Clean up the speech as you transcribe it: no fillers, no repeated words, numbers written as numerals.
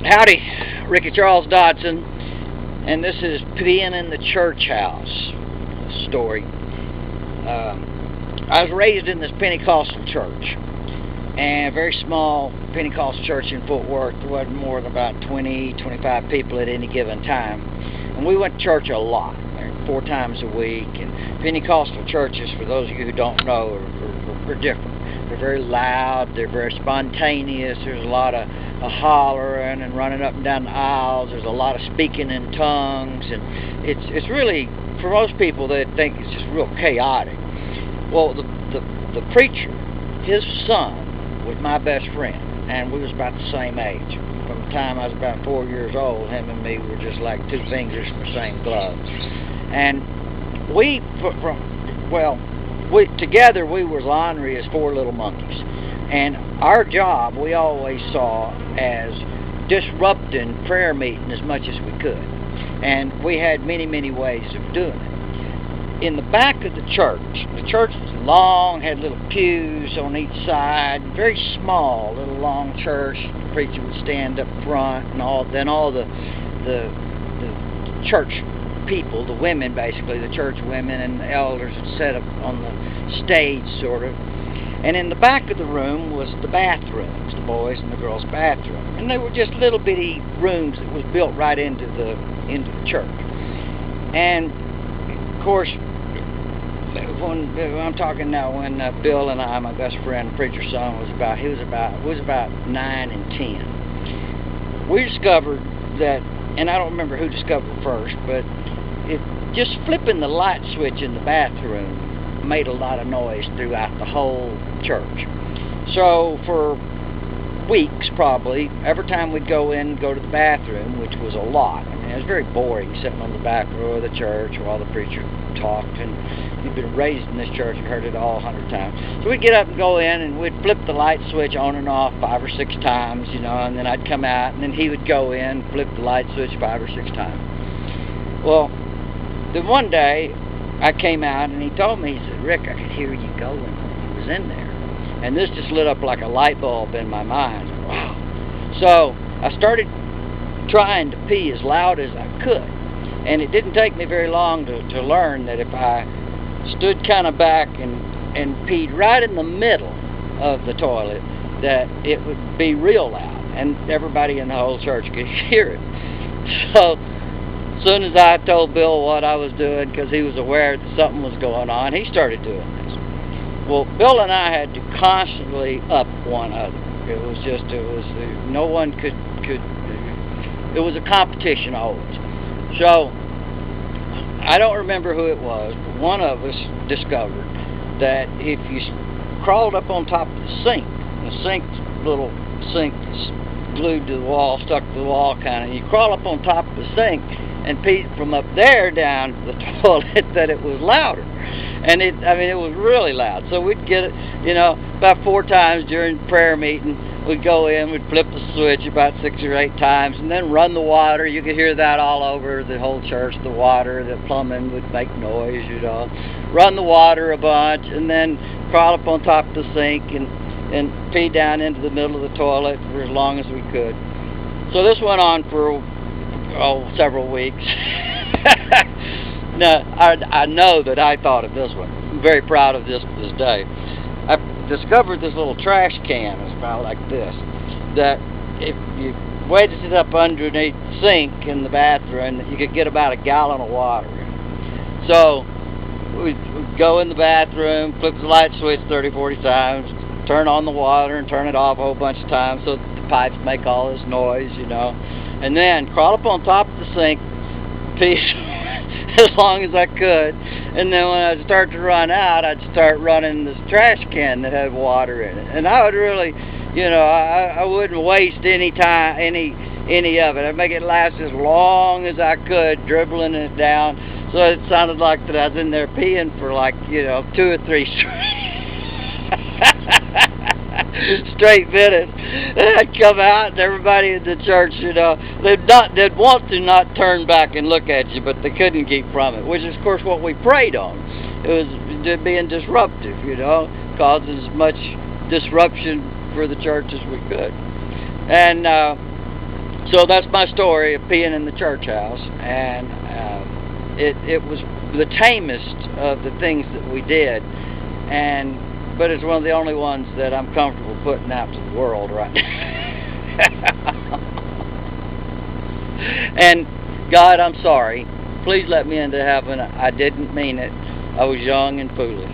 Howdy, Ricky Charles Dodson, and this is Being in the Church House story. I was raised in this Pentecostal church, and a very small Pentecostal church in Fort Worth. There wasn't more than about 20-25 people at any given time, and we went to church a lot, 4 times a week. And Pentecostal churches, for those of you who don't know, are different. They're very loud, they're very spontaneous, there's a lot of hollering and running up and down the aisles, there's a lot of speaking in tongues, and it's really, for most people, they think it's just real chaotic. Well, the preacher, his son, was my best friend, and we was about the same age. From the time I was about 4 years old, him and me were just like 2 fingers from the same glove. And together we were as ornery as 4 little monkeys. And our job, we always saw as disrupting prayer meeting as much as we could. And we had many ways of doing it. In the back of the church was long, had little pews on each side, very small, little long church. The preacher would stand up front, and then all the church people, the women basically, the church women and the elders would set up on the stage sort of. And in the back of the room was the bathrooms, the boys' and the girls' bathroom. And they were just little bitty rooms that was built right into the church. And of course, when I'm talking now, when Bill and I, my best friend, preacher's son, was about 9 and 10. We discovered that, and I don't remember who discovered first, but just flipping the light switch in the bathroom made a lot of noise throughout the whole church. So for weeks, probably, every time we'd go to the bathroom, which was a lot. I mean, it was very boring sitting on the back row of the church while the preacher talked, and you've been raised in this church and heard it all 100 times. So we'd get up and go in, and we'd flip the light switch on and off 5 or 6 times, you know, and then I'd come out, and then he would go in, flip the light switch 5 or 6 times. Well, then one day, I came out and he told me, he said, "Rick, I could hear you going when he was in there." And this just lit up like a light bulb in my mind. Wow. So I started trying to pee as loud as I could. And it didn't take me very long to learn that if I stood kind of back and peed right in the middle of the toilet, that it would be real loud. And everybody in the whole church could hear it. So as soon as I told Bill what I was doing, because he was aware that something was going on, he started doing this. Well, Bill and I had to constantly up one another. No one could, it was a competition always. So, I don't remember who it was, but one of us discovered that if you crawled up on top of the sink little sink that's glued to the wall, stuck to the wall kind of, you crawl up on top of the sink and pee from up there down to the toilet, that it was louder. And it was really loud. So we'd get it, you know, about 4 times during prayer meeting. We'd go in, we'd flip the switch about 6 or 8 times, and then run the water. You could hear that all over the whole church, the water, the plumbing would make noise, you know. Run the water a bunch, and then crawl up on top of the sink and pee down into the middle of the toilet for as long as we could. So this went on for several weeks. Now, I know that I thought of this one. I'm very proud of this day. I discovered this little trash can. It's about like this. That if you wedged it up underneath the sink in the bathroom, you could get about 1 gallon of water. So we'd go in the bathroom, flip the light switch 30-40 times, turn on the water and turn it off a whole bunch of times so that the pipes make all this noise, you know. And then crawl up on top of the sink, pee as long as I could, and then when I'd start to run out, I'd start running this trash can that had water in it. And I would really, you know, I wouldn't waste any time, any of it. I'd make it last as long as I could, dribbling it down, so it sounded like that I was in there peeing for like, you know, 2 or 3 straight minutes. And I'd come out, and everybody in the church, you know, they'd want to not turn back and look at you, but they couldn't keep from it, which is, of course, what we prayed on. It was being disruptive, you know, cause as much disruption for the church as we could. And So that's my story of peeing in the church house, and it was the tamest of the things that we did, but it's one of the only ones that I'm comfortable putting out to the world right now. And God, I'm sorry. Please let me into heaven. I didn't mean it. I was young and foolish.